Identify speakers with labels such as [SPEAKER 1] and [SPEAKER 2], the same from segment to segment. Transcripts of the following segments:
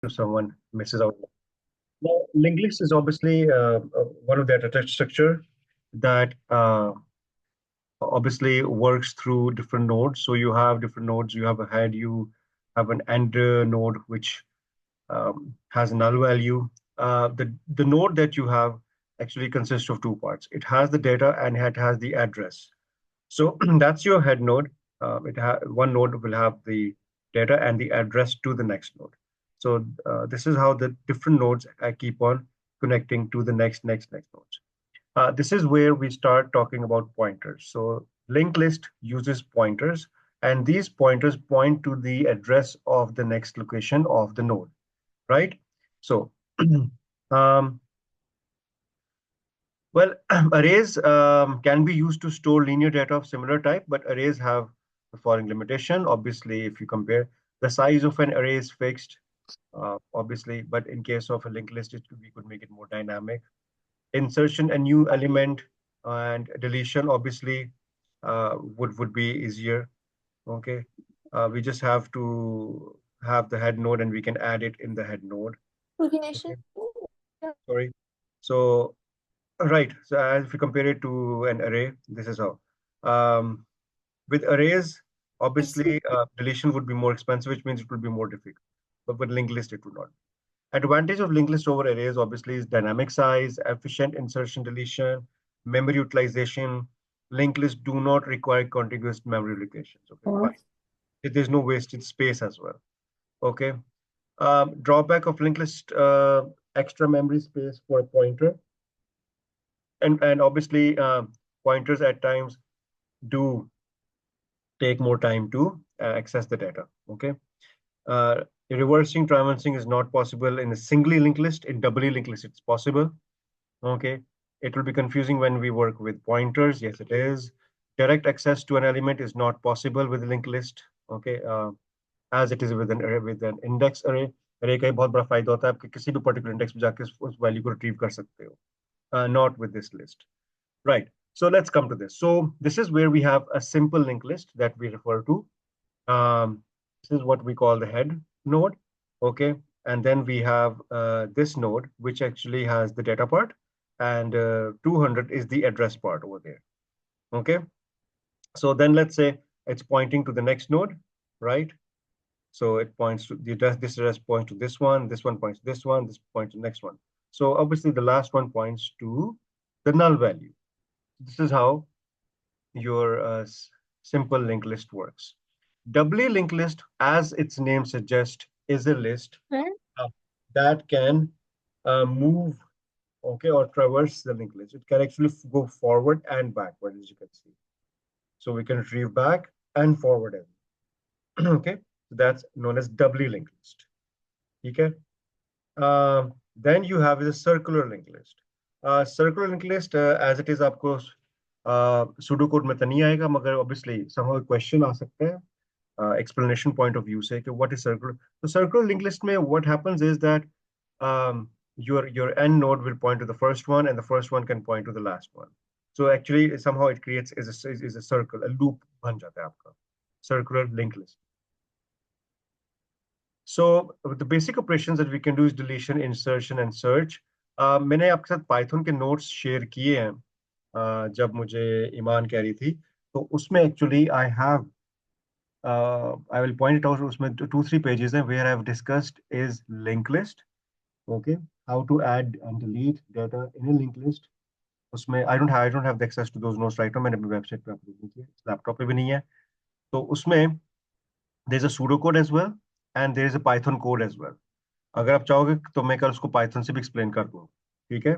[SPEAKER 1] if someone misses out. Now, linked list is obviously one of the data structure that obviously works through different nodes. So you have different nodes. You have a head. You have an end node which has a null value. The node that you have actually consists of two parts. It has the data and it has the address. So that's your head node. One node will have the data and the address to the next node. So this is how the different nodes keep on connecting to the next nodes. This is where we start talking about pointers. So linked list uses pointers, and these pointers point to the address of the next location of the node, right? So um, well, arrays can be used to store linear data of similar type, but arrays have the following limitation. Obviously, if you compare, the size of an array is fixed, obviously, but in case of a linked list, we could make it more dynamic. Insertion a new element and deletion, obviously, would be easier. Okay, we just have to have the head node, and we can add it in the head node. Okay, sorry. So right. So as if you compare it to an array, this is how. Um, with arrays, obviously, deletion would be more expensive, which means it will be more difficult. But with linked list, it would not. Advantage of linked list over arrays, obviously, is dynamic size, efficient insertion deletion, memory utilization. Linked lists do not require contiguous memory locations. Okay, fine. There's no wasted space as well. Okay. Drawback of linked list, extra memory space for a pointer. And obviously, pointers at times do take more time to access the data. Okay. Reversing traversing is not possible in a singly linked list. In doubly linked list, it's possible. Okay. It will be confusing when we work with pointers. Yes, it is. Direct access to an element is not possible with a linked list. Okay. As it is with an array, with an index array. Array का बहुत बड़ा फायदा होता है आप किसी भी particular index पे जाके उस value को retrieve कर सकते हो. Not with this list. Right. So let's come to this. So this is where we have a simple linked list that we refer to. This is what we call the head node. Okay. And then we have this node, which actually has the data part, and 200 is the address part over there. Okay. So then let's say it's pointing to the next node, right? So it points to the address, this address points to this one points to this one, this points to the next one. So obviously the last one points to the null value. This is how your simple linked list works. Doubly linked list, as its name suggests, is a list that can move, okay, or traverse the linked list. It can actually go forward and backward, as you can see. So we can retrieve back and forward as well. Okay, so that's known as doubly linked list. Okay. Then you have the circular linked list. Circular linked list, as it is, आपको pseudo code में तो नहीं आएगा, मगर obviously somehow question आ सकता है. Explanation point of view say what is circular. So circular linked list में what happens is that your end node will point to the first one, and the first one can point to the last one. So actually somehow it creates is a circle, a loop बन जाता है आपका circular linked list. So the basic operations that we can do is deletion, insertion, and search. मैंने आपके साथ Python के notes share किए हैं जब मुझे ईमान कह रही थी, तो उसमें actually I will point it out. उसमें 2-3 pages हैं where I have discussed is linked list. Okay, how to add and delete data in a linked list. उसमें I don't have the access to those notes right now. मैंने अपनी website पे upload नहीं किए, laptop पे भी नहीं है. तो उसमें there's a pseudocode as well and there is a Python code as well. अगर आप चाहोगे तो मैं कल उसको Python से भी explain कर दूँ, ठीक है?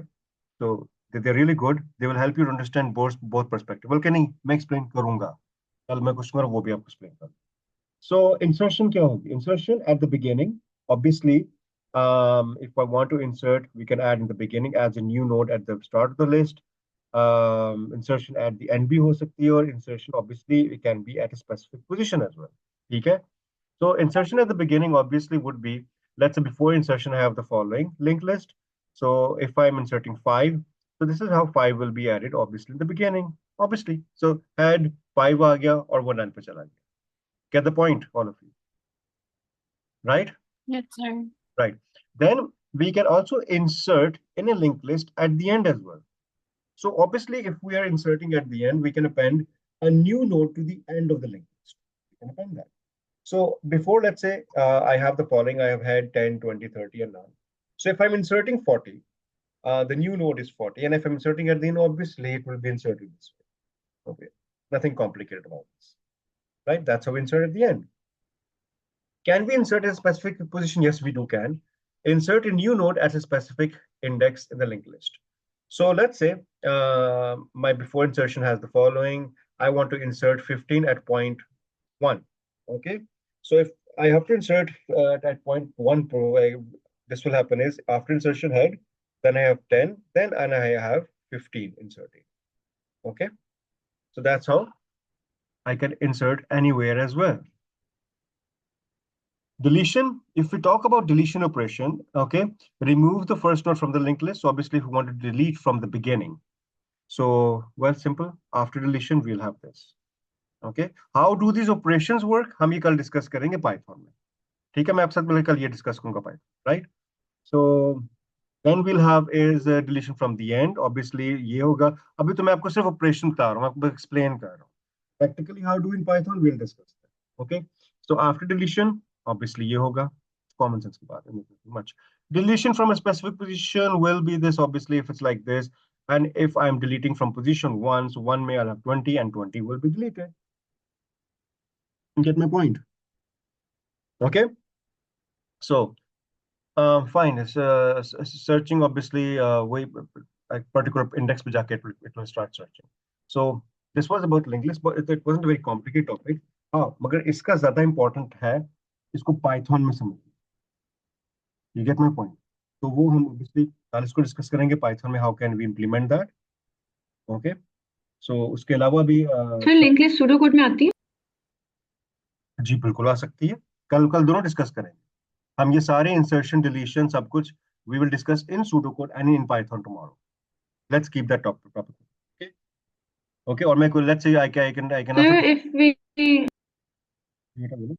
[SPEAKER 1] So they're really good. They will help you to understand both perspective. बल्कि नहीं, मैं explain करूँगा. कल मैं कुछ वो भी आपको explain करूँ. So insertion क्या होगी? Insertion at the beginning. Obviously, if I want to insert, we can add in the beginning as a new node at the start of the list. Insertion at the end भी हो सकती है, और insertion obviously it can be at a specific position as well. ठीक है? So insertion at the beginning obviously would be, let's say before insertion I have the following linked list. So if I'm inserting 5, so this is how 5 will be added obviously in the beginning. Obviously. So head 5 आ गया और वो 9 पे चला गया. Get the point, all of you, right?
[SPEAKER 2] Yes, sir.
[SPEAKER 1] right? Then we can also insert in a linked list at the end as well. So obviously, if we are inserting at the end, we can append a new node to the end of the linked list. We can append that. So before, let's say I have the following, I have had 10, 20, 30, and none. So if I'm inserting 40, the new node is 40. And if I'm inserting at the end, obviously it will be inserted this way. Okay. Nothing complicated about this, right? That's how we insert at the end. Can we insert a specific position? Yes, we do can. Insert a new node as a specific index in the linked list. So let's say my before insertion has the following. I want to insert 15 at point 1. Okay. So if I have to insert at point 1, this will happen is after insertion head, then I have 10, then and I have 15 inserting. Okay. So that's how I can insert anywhere as well. Deletion, if we talk about deletion operation, okay, remove the first node from the linked list. So obviously, if we want to delete from the beginning. So, well, simple. After deletion, we'll have this. Okay. How do these operations work? हम ये कल discuss करेंगे Python में. ठीक है, मैं आपके साथ मिलकर कल ये डिस्कस करूंगा Python, right? So then we'll have is deletion from the end. Obviously, ये होगा. अभी तो मैं आपको सिर्फ ऑपरेशन बता रहा हूँ, आपको एक्सप्लेन कर रहा हूँ. Practically how do in Python, we'll discuss that. Okay. So after deletion, obviously ये होगा. Common sense की बात है, nothing much. Deletion from a specific position will be this, obviously, if it's like this. And if I'm deleting from position 1, so 1 may I'll have 20 and 20 will be deleted. You get my point? Okay. So fine. It's searching, obviously, way a particular index पे जाके it will start searching. So this was about linked list, but it wasn't a very complicated topic. हाँ, मगर इसका ज्यादा important है इसको Python में समझना. You get my point? तो वो हम obviously कल इसको डिस्कस करेंगे Python में how can we implement that. Okay. So उसके अलावा भी
[SPEAKER 2] sir link list pseudo code में आती है?
[SPEAKER 1] जी बिल्कुल आ सकती है. कल कल दोनों डिस्कस करेंगे. हम ये सारे इंसर्शन डिलीशन सब कुछ we will discuss in pseudocode and in Python tomorrow. Let's keep that topic. Okay. Okay. Or मैं let's say I can
[SPEAKER 2] Sir,
[SPEAKER 1] also.
[SPEAKER 2] if we
[SPEAKER 1] बोलो.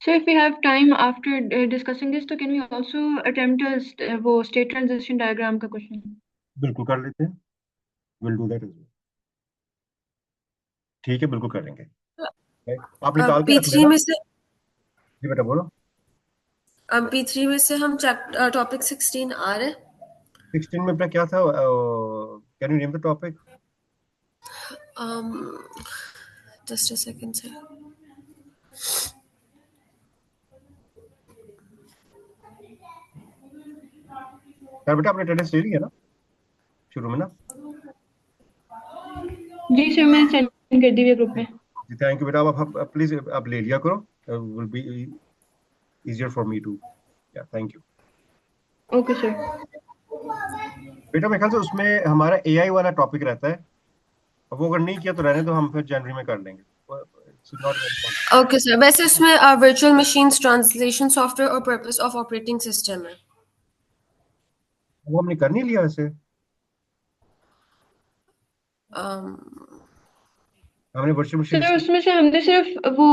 [SPEAKER 2] So if we have time after discussing this, so can we also attempt a वो state transition diagram का question?
[SPEAKER 1] बिल्कुल कर लेते हैं. We'll do that as well. ठीक है, बिल्कुल करेंगे. Right? आप निकाल के रख
[SPEAKER 3] P3
[SPEAKER 1] लेना.
[SPEAKER 3] में से
[SPEAKER 1] जी बेटा बोलो.
[SPEAKER 3] P3 में से हम टॉपिक 16 आ रहे.
[SPEAKER 1] 16 में अपना क्या था? Can you name the topic?
[SPEAKER 3] Just a second, sir.
[SPEAKER 1] यार बेटा आपने अटेंडेंस ले ली है ना शुरू में ना?
[SPEAKER 2] जी सर, मैंने सेंड कर दी है ग्रुप में.
[SPEAKER 1] जी थैंक यू बेटा. आप प्लीज आप ले लिया करो. Will be easier for me to. Yeah, thank you.
[SPEAKER 2] Okay sir.
[SPEAKER 1] बेटा मेरे ख्याल से उसमें हमारा AI वाला टॉपिक रहता है. अब वो अगर नहीं किया तो रहने दो, हम फिर जनवरी में कर लेंगे.
[SPEAKER 3] Okay, sir. वैसे उसमें virtual machines translation software और purpose of operating system है.
[SPEAKER 1] वो हमने कर नहीं लिया वैसे. हमने वर्चुअल मशीन.
[SPEAKER 2] सर उसमें से हमने सिर्फ वो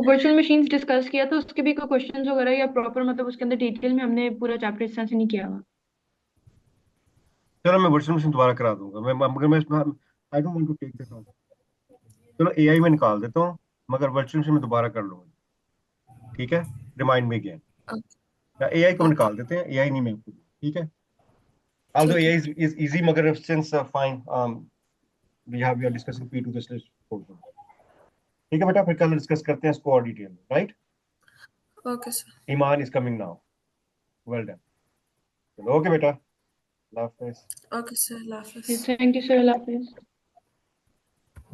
[SPEAKER 2] वर्चुअल मशीन्स डिस्कस किया था, उसके भी कोई क्वेश्चंस वगैरह या प्रॉपर मतलब उसके अंदर डिटेल में हमने पूरा चैप्टर इस तरह से नहीं किया हुआ.
[SPEAKER 1] चलो मैं वर्चुअल मशीन दोबारा करा दूंगा. मगर मैं I don't want to take this. चलो AI में निकाल देता हूँ, मगर वर्चुअल मशीन में दोबारा कर लूंगा. ठीक है, रिमाइंड मी अगेन. या AI को निकाल देते हैं, AI नहीं मैं आपको. ठीक है. Although AI is easy, मगर since fine we are discussing P2 this list. ठीक है बेटा, फिर कल डिस्कस करते हैं इसको और डिटेल में. Right.
[SPEAKER 3] Okay, sir.
[SPEAKER 1] Iman is coming now. Well done. चलो ओके बेटा. अल्लाह हाफिज़.
[SPEAKER 3] Okay, sir. Allah Hafiz.
[SPEAKER 2] Thank you sir. अल्लाह हाफिज़.